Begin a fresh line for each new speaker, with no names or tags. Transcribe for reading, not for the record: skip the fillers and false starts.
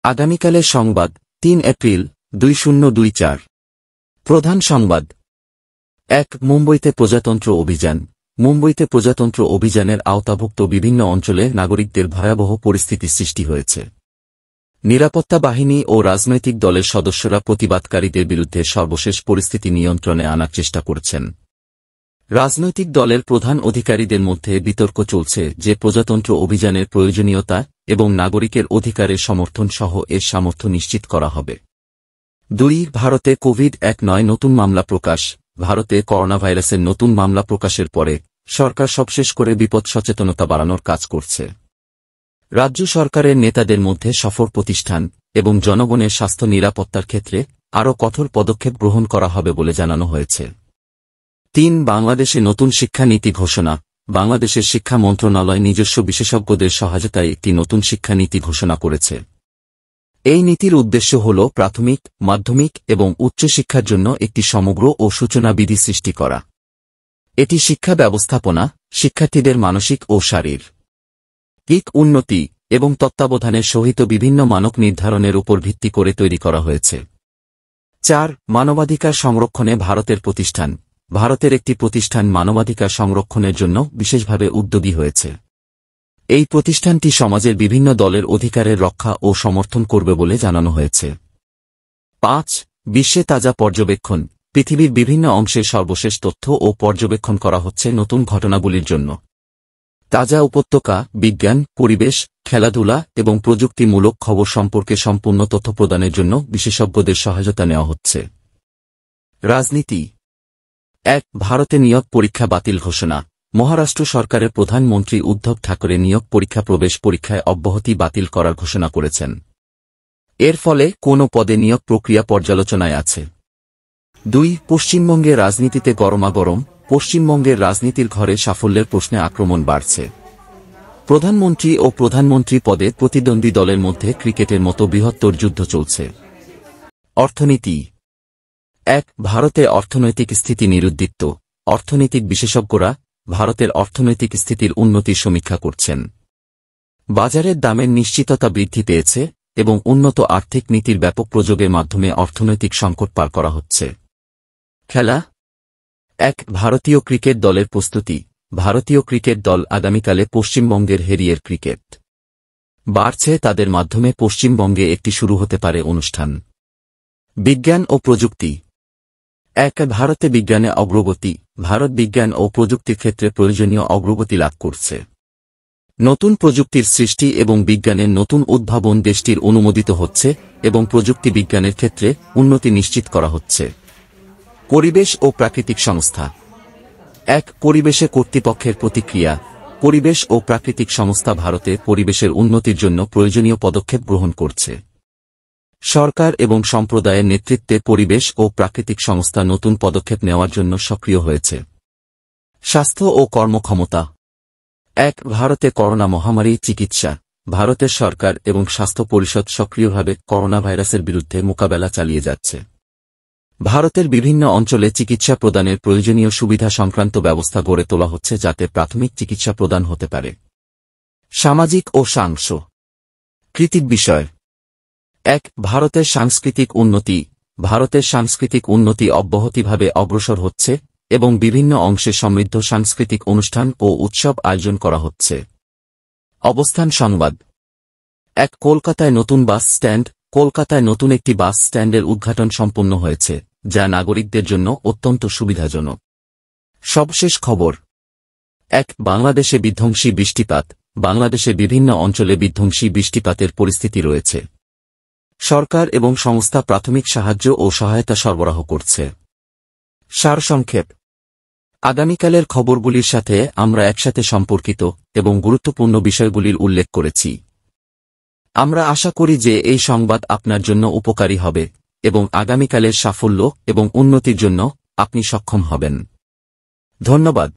আগামীকালের সংবাদ ৩ এপ্রিল ২০২৪। প্রধান সংবাদ। ১. মুম্বইতে প্রজাতন্ত্র অভিযান। মুম্বইতে প্রজাতন্ত্র অভিযানের আওতাভুক্ত বিভিন্ন অঞ্চলে নাগরিকদের ভয়াবহ পরিস্থিতির সৃষ্টি হয়েছে। নিরাপত্তা বাহিনী ও রাজনৈতিক দলের সদস্যরা প্রতিবাদকারীদের বিরুদ্ধে সর্বশেষ পরিস্থিতি নিয়ন্ত্রণে আনার চেষ্টা করছেন। রাজনৈতিক দলের প্রধান অধিকারীদের মধ্যে বিতর্ক চলছে যে প্রজাতন্ত্র অভিযানের প্রয়োজনীয়তা এবং নাগরিকের অধিকারের সমর্থন সহ এর সামর্থ্য নিশ্চিত করা হবে। ২. ভারতে কোভিড-১৯ নতুন মামলা প্রকাশ। ভারতে করোনাভাইরাসের নতুন মামলা প্রকাশের পরে সরকার সবশেষ করে বিপদ সচেতনতা বাড়ানোর কাজ করছে। রাজ্য সরকারের নেতাদের মধ্যে সফর প্রতিষ্ঠান এবং জনগণের স্বাস্থ্য নিরাপত্তার ক্ষেত্রে আরও কঠোর পদক্ষেপ গ্রহণ করা হবে বলে জানানো হয়েছে। ৩. বাংলাদেশে নতুন শিক্ষা নীতি ঘোষণা। বাংলাদেশের শিক্ষা মন্ত্রণালয় নিজস্ব বিশেষজ্ঞদের সহায়তায় একটি নতুন শিক্ষা নীতি ঘোষণা করেছে। এই নীতির উদ্দেশ্য হল প্রাথমিক, মাধ্যমিক এবং উচ্চশিক্ষার জন্য একটি সমগ্র ও সূচনা বিধি সৃষ্টি করা। এটি শিক্ষা ব্যবস্থাপনা, শিক্ষার্থীদের মানসিক ও শারীরিক উন্নতি এবং তত্ত্বাবধানের সহিত বিভিন্ন মানক নির্ধারণের উপর ভিত্তি করে তৈরি করা হয়েছে। ৪. মানবাধিকার সংরক্ষণে ভারতের প্রতিষ্ঠান। ভারতের একটি প্রতিষ্ঠান মানবাধিকার সংরক্ষণের জন্য বিশেষভাবে উদ্যোগী হয়েছে। এই প্রতিষ্ঠানটি সমাজের বিভিন্ন দলের অধিকারের রক্ষা ও সমর্থন করবে বলে জানানো হয়েছে। ৫. বিশ্বে তাজা পর্যবেক্ষণ। পৃথিবীর বিভিন্ন অংশের সর্বশেষ তথ্য ও পর্যবেক্ষণ করা হচ্ছে নতুন ঘটনাগুলির জন্য। তাজা উপত্যকা, বিজ্ঞান, পরিবেশ, খেলাধুলা এবং প্রযুক্তিমূলক খবর সম্পর্কে সম্পূর্ণ তথ্য প্রদানের জন্য বিশেষজ্ঞদের সহায়তা নেওয়া হচ্ছে। রাজনীতি। ১. ভারতে নিয়োগ পরীক্ষা বাতিল ঘোষণা। মহারাষ্ট্র সরকারের প্রধানমন্ত্রী উদ্ধব ঠাকরে নিয়োগ পরীক্ষা প্রবেশ পরীক্ষায় অব্যাহতি বাতিল করার ঘোষণা করেছেন। এর ফলে কোন পদে নিয়োগ প্রক্রিয়া পর্যালোচনায় আছে। ২. পশ্চিমবঙ্গের রাজনীতিতে গরমাগরম। পশ্চিমবঙ্গের রাজনীতির ঘরে সাফল্যের প্রশ্নে আক্রমণ বাড়ছে। প্রধানমন্ত্রী ও প্রধানমন্ত্রী পদে প্রতিদ্বন্দ্বী দলের মধ্যে ক্রিকেটের মতো বৃহত্তর যুদ্ধ চলছে। অর্থনীতি। ১. ভারতে অর্থনৈতিক স্থিতি নিরুদ্দিষ্ট। অর্থনৈতিক বিশেষজ্ঞরা ভারতের অর্থনৈতিক স্থিতির উন্নতির সমীক্ষা করছেন। বাজারের দামের নিশ্চিততা বৃদ্ধি পেয়েছে এবং উন্নত আর্থিক নীতির ব্যাপক প্রয়োগের মাধ্যমে অর্থনৈতিক সংকট পার করা হচ্ছে। খেলা। ১. ভারতীয় ক্রিকেট দলের প্রস্তুতি। ভারতীয় ক্রিকেট দল আগামীকালে পশ্চিমবঙ্গের হেরিয়ের ক্রিকেট বাড়ছে তাদের মাধ্যমে পশ্চিমবঙ্গে একটি শুরু হতে পারে অনুষ্ঠান। বিজ্ঞান ও প্রযুক্তি। ১. ভারতে বিজ্ঞানে অগ্রগতি। ভারত বিজ্ঞান ও প্রযুক্তির ক্ষেত্রে প্রয়োজনীয় অগ্রগতি লাভ করছে। নতুন প্রযুক্তির সৃষ্টি এবং বিজ্ঞানের নতুন উদ্ভাবন দেশটির অনুমোদিত হচ্ছে এবং প্রযুক্তি বিজ্ঞানের ক্ষেত্রে উন্নতি নিশ্চিত করা হচ্ছে। পরিবেশ ও প্রাকৃতিক সংস্থা। ১. পরিবেশে কর্তৃপক্ষের প্রতিক্রিয়া। পরিবেশ ও প্রাকৃতিক সংস্থা ভারতে পরিবেশের উন্নতির জন্য প্রয়োজনীয় পদক্ষেপ গ্রহণ করছে। সরকার এবং সম্প্রদায়ের নেতৃত্বে পরিবেশ ও প্রাকৃতিক সংস্থা নতুন পদক্ষেপ নেওয়ার জন্য সক্রিয় হয়েছে। স্বাস্থ্য ও কর্মক্ষমতা। ১. ভারতে করোনা মহামারী চিকিৎসা। ভারতের সরকার এবং স্বাস্থ্য পরিষদ সক্রিয়ভাবে করোনা ভাইরাসের বিরুদ্ধে মোকাবেলা চালিয়ে যাচ্ছে। ভারতের বিভিন্ন অঞ্চলে চিকিৎসা প্রদানের প্রয়োজনীয় সুবিধা সংক্রান্ত ব্যবস্থা গড়ে তোলা হচ্ছে যাতে প্রাথমিক চিকিৎসা প্রদান হতে পারে। সামাজিক ও সাংস্কৃতিক বিষয়। ১. ভারতের সাংস্কৃতিক উন্নতি। ভারতের সাংস্কৃতিক উন্নতি অব্যাহতভাবে অগ্রসর হচ্ছে এবং বিভিন্ন অংশে সমৃদ্ধ সাংস্কৃতিক অনুষ্ঠান ও উৎসব আয়োজন করা হচ্ছে। অবস্থান সংবাদ। ১. কলকাতায় নতুন বাস স্ট্যান্ড। কলকাতায় নতুন একটি বাস স্ট্যান্ডের উদ্ঘাটন সম্পন্ন হয়েছে যা নাগরিকদের জন্য অত্যন্ত সুবিধাজনক। সবশেষ খবর। ১. বাংলাদেশে বিধ্বংসী বৃষ্টিপাত। বাংলাদেশে বিভিন্ন অঞ্চলে বিধ্বংসী বৃষ্টিপাতের পরিস্থিতি রয়েছে। সরকার এবং সংস্থা প্রাথমিক সাহায্য ও সহায়তা সরবরাহ করছে। সারসংক্ষেপ। আগামীকালের খবরগুলির সাথে আমরা একসাথে সম্পর্কিত এবং গুরুত্বপূর্ণ বিষয়গুলির উল্লেখ করেছি। আমরা আশা করি যে এই সংবাদ আপনার জন্য উপকারী হবে এবং আগামীকালের সাফল্য এবং উন্নতির জন্য আপনি সক্ষম হবেন। ধন্যবাদ।